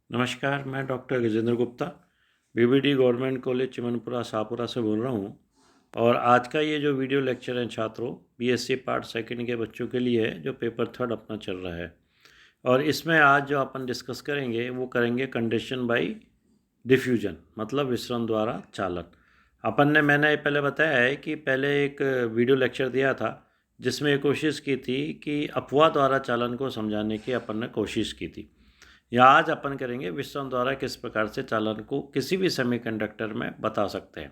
नमस्कार, मैं doctor Gajendra Gupta BBD government college Chimanpura Shahpura से बोल रहा हूँ। और आज का ये जो वीडियो लेक्चर है छात्रों, बीएससी पार्ट सेकंड के बच्चों के लिए है जो पेपर थर्ड अपना चल रहा है। और इसमें आज जो अपन डिस्कस करेंगे वो करेंगे कंडीशन बाय डिफ्यूजन, मतलब विसरण द्वारा चालन। मैंने पहले बताया है कि पहले एक वीडियो लेक्चर दिया था जिसमें कोशिश की थी कि अपवाह द्वारा चालन को समझाने की अपन ने कोशिश की थी। या आज अपन करेंगे विसरण द्वारा किस प्रकार से चालन को किसी भी सेमीकंडक्टर में बता सकते हैं।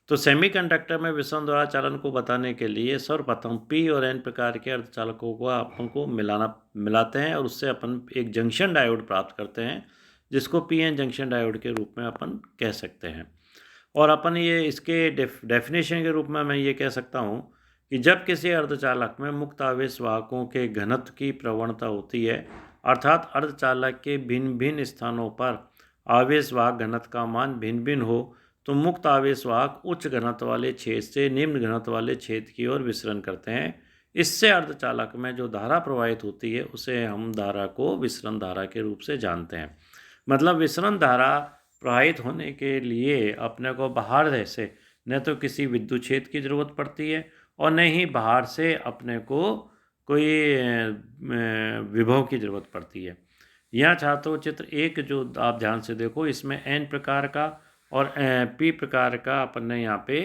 तो सेमीकंडक्टर में विसरण द्वारा चालन को बताने के लिए सर्वप्रथम पी और एन प्रकार के अर्धचालकों को अपन को मिलाते हैं और उससे अपन एक जंक्शन डायोड प्राप्त करते हैं जिसको पी एन जंक्शन डायोड के रूप में अपन कह सकते हैं। और अपन ये इसके डेफिनेशन के रूप में मैं ये कह सकता हूँ कि जब किसी अर्धचालक में मुक्त आवेश वाहकों के घनत्व की प्रवणता होती है, अर्थात अर्धचालक के भिन्न भिन्न स्थानों पर आवेश वाहक घनत्व का मान भिन्न भिन्न हो, तो मुक्त आवेश वाहक उच्च घनत्व वाले छेद से निम्न घनत्व वाले छेद की ओर विसरण करते हैं। इससे अर्धचालक में जो धारा प्रवाहित होती है उसे हम धारा को विसरण धारा के रूप से जानते हैं। मतलब विसरण धारा प्रवाहित होने के लिए अपने को बाहर से न तो किसी विद्युत क्षेत्र की ज़रूरत पड़ती है और न ही बाहर से अपने को कोई विभव की ज़रूरत पड़ती है। यहाँ छात्रों चित्र एक जो आप ध्यान से देखो, इसमें एन प्रकार का और पी प्रकार का अपन ने यहाँ पे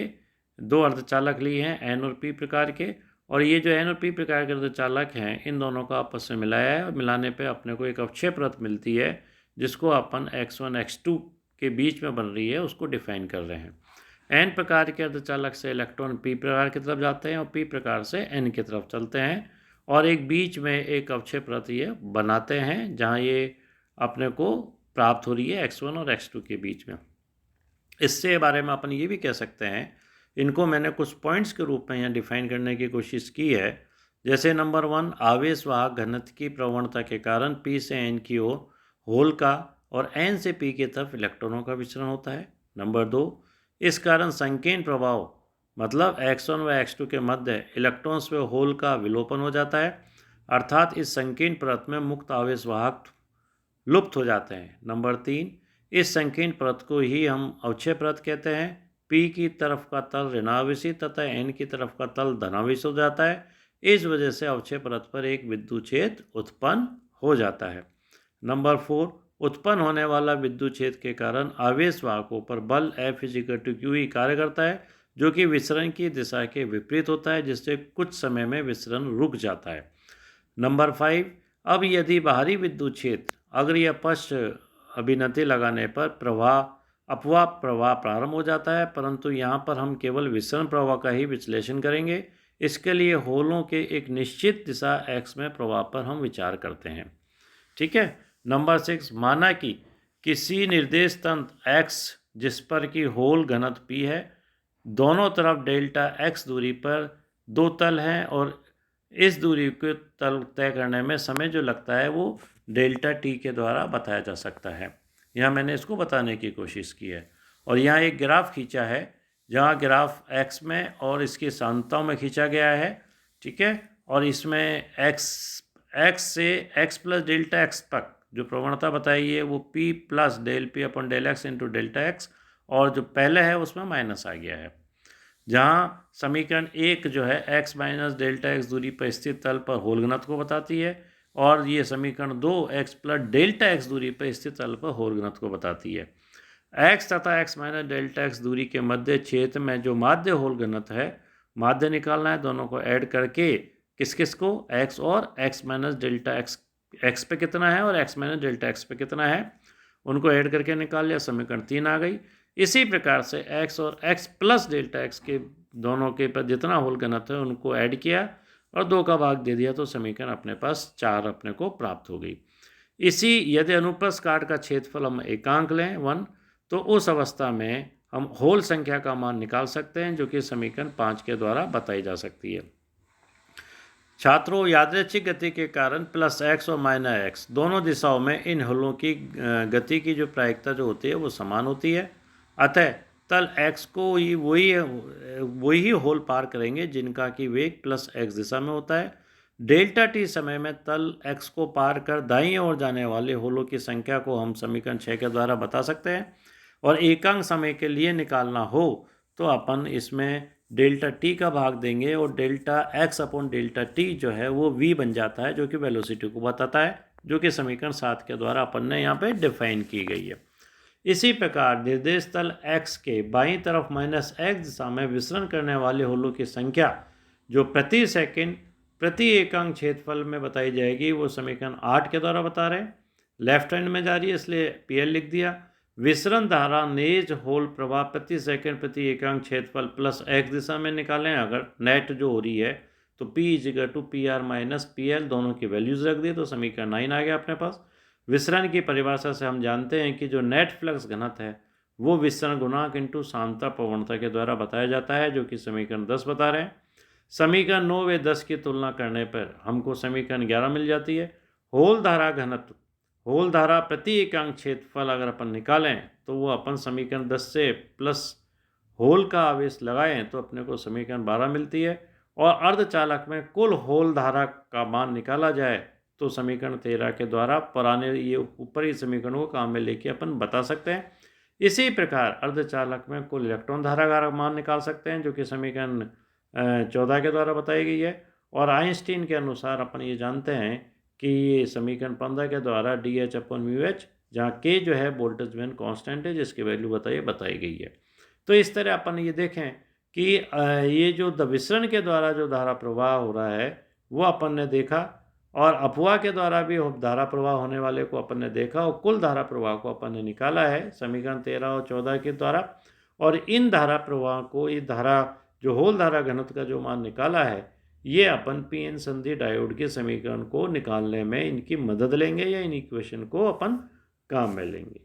दो अर्धचालक लिए हैं, एन और पी प्रकार के। और ये जो एन और पी प्रकार के अर्धचालक हैं इन दोनों को आपस में मिलाया है और मिलाने पे अपने को एक अक्षय परत मिलती है जिसको अपन x1 x2 के बीच में बन रही है उसको डिफाइन कर रहे हैं। एन प्रकार के अर्धचालक से इलेक्ट्रॉन पी प्रकार की तरफ जाते हैं और पी प्रकार से एन की तरफ चलते हैं और एक बीच में एक अक्षय परत ये बनाते हैं जहाँ ये अपने को प्राप्त हो रही है x1 और x2 के बीच में। इससे बारे में अपन ये भी कह सकते हैं, इनको मैंने कुछ पॉइंट्स के रूप में यहाँ डिफाइन करने की कोशिश की है। जैसे नंबर 1, आवेश वाहक घनत्व की प्रवणता के कारण पी से एन की ओर होल का और एन से पी की तरफ इलेक्ट्रॉनों का विचरण होता है। नंबर 2, इस कारण संकीर्ण प्रभाव मतलब x1 व x2 के मध्य इलेक्ट्रॉन्स व होल का विलोपन हो जाता है, अर्थात इस संकीर्ण परत में मुक्त आवेश वाहक लुप्त हो जाते हैं। नंबर 3, इस संकीर्ण परत को ही हम अवक्षय परत कहते हैं। P की तरफ का तल ऋणावेशी तथा N की तरफ का तल धनावेशी हो जाता है। इस वजह से अवक्षय परत पर एक विद्युत क्षेत्र उत्पन्न हो जाता है। नंबर 4, उत्पन्न होने वाला विद्युत क्षेत्र के कारण आवेश वाहकों पर बल F=Q कार्य करता है जो कि विसरण की दिशा के विपरीत होता है, जिससे कुछ समय में विसरण रुक जाता है। नंबर 5, अब यदि बाहरी विद्युत क्षेत्र अग्र पश्च अभिनति लगाने पर अपवाह प्रवाह प्रारंभ हो जाता है, परंतु यहाँ पर हम केवल विसरण प्रवाह का ही विश्लेषण करेंगे। इसके लिए होलों के एक निश्चित दिशा x में प्रवाह पर हम विचार करते हैं। ठीक है। नंबर 6, माना कि किसी निर्देश तंत्र x जिस पर कि होल घनत्व p है, दोनों तरफ डेल्टा x दूरी पर दो तल हैं और इस दूरी को तल तय करने में समय जो लगता है वो डेल्टा t के द्वारा बताया जा सकता है। यहाँ मैंने इसको बताने की कोशिश की है। और यहाँ एक ग्राफ खींचा है जहाँ ग्राफ x में और इसकी सांताओं में खींचा गया है। ठीक है। और इसमें x से x प्लस डेल्टा x तक जो प्रवणता बताई है वो p plus del p upon del x into delta x, और जो पहले है उसमें माइनस आ गया है। जहाँ समीकरण 1 जो है x माइनस डेल्टा x दूरी पर स्थित तल पर होल घनत्व को बताती है, और ये समीकरण 2 x प्लस डेल्टा x दूरी पर स्थित तल पर होल घनत्व को बताती है। x तथा x माइनस डेल्टा x दूरी के मध्य क्षेत्र में जो माध्य होल घनत्व है, माध्य निकालना है। दोनों को ऐड करके किस किस को, x और x माइनस डेल्टा x पे कितना है और x माइनस डेल्टा x पे कितना है, उनको ऐड करके निकाल लिया, समीकरण 3 आ गई। इसी प्रकार से x और x प्लस डेल्टा x के दोनों के पर जितना होल घनत्व है उनको ऐड किया और 2 का भाग दे दिया, तो समीकरण अपने पास 4 अपने को प्राप्त हो गई। इसी यदि अनुप्रस्थ काट का क्षेत्रफल हम एकांक लें 1, तो उस अवस्था में हम होल संख्या का मान निकाल सकते हैं जो कि समीकरण 5 के द्वारा बताई जा सकती है। छात्रों, यादृच्छिक गति के कारण प्लस x और माइनस x दोनों दिशाओं में इन होलों की गति की जो प्रायिकता जो होती है वो समान होती है। अतः तल x को वही होल पार करेंगे जिनका कि वेग प्लस x दिशा में होता है। डेल्टा टी समय में तल x को पार कर दाईं ओर जाने वाले होलों की संख्या को हम समीकरण 6 के द्वारा बता सकते हैं। और एकांक समय के लिए निकालना हो तो अपन इसमें डेल्टा टी का भाग देंगे और delta x upon delta T जो है वो v बन जाता है, जो कि वेलोसिटी को बताता है, जो कि समीकरण 7 के द्वारा अपन ने यहाँ पे डिफाइन की गई है। इसी प्रकार निर्देश तल x के बाईं तरफ -x दिशा में विचरण करने वाले होलों की संख्या जो प्रति सेकंड प्रति एकांक क्षेत्रफल में बताई जाएगी वो समीकरण 8 के द्वारा बता रहे हैं। लेफ्ट हैंड में जा रही है इसलिए PL लिख दिया। विसरण धारा नेज होल प्रवाह प्रति सेकंड प्रति एकांक क्षेत्रफल प्लस x दिशा में निकालें अगर नेट जो हो रही है तो P=PR - PL दोनों की वैल्यूज रख दी तो समीकरण 9 आ गया अपने पास। विसरण की परिभाषा से हम जानते हैं कि जो नेट फ्लक्स घनत्व है वो विसरण गुणांक इंटू सांद्रता प्रवणता के द्वारा बताया जाता है, जो कि समीकरण 10 बता रहे हैं। समीकरण 9 व 10 की तुलना करने पर हमको समीकरण 11 मिल जाती है। होल धारा घनत्व, होल धारा प्रति एकांक क्षेत्रफल अगर अपन निकालें तो वो अपन समीकरण 10 से प्लस होल का आवेश लगाएं तो अपने को समीकरण 12 मिलती है। और अर्धचालक में कुल होल धारा का मान निकाला जाए तो समीकरण 13 के द्वारा पुराने ये ऊपरी समीकरणों को काम में लेके अपन बता सकते हैं। इसी प्रकार अर्धचालक में कुल इलेक्ट्रॉन धारा का मान निकाल सकते हैं, जो कि समीकरण 14 के द्वारा बताई गई है। और आइंस्टीन के अनुसार अपन ये जानते हैं कि ये समीकरण 15 के द्वारा DH/μH, जहाँ K जो है बोल्ट्जमैन कांस्टेंट है जिसकी वैल्यू बताई गई है। तो इस तरह अपन ये देखें कि ये जो विसरण के द्वारा जो धारा प्रवाह हो रहा है वो अपन ने देखा, और अपवाह के द्वारा भी धारा प्रवाह होने वाले को अपन ने देखा, और कुल धारा प्रवाह को अपन ने निकाला है समीकरण 13 और 14 के द्वारा। और इन धारा प्रवाह को, ये धारा जो होल धारा घनत्व का जो मान निकाला है, ये अपन PN संधि डायोड के समीकरण को निकालने में इनकी मदद लेंगे या इन इक्वेशन को अपन काम में लेंगे।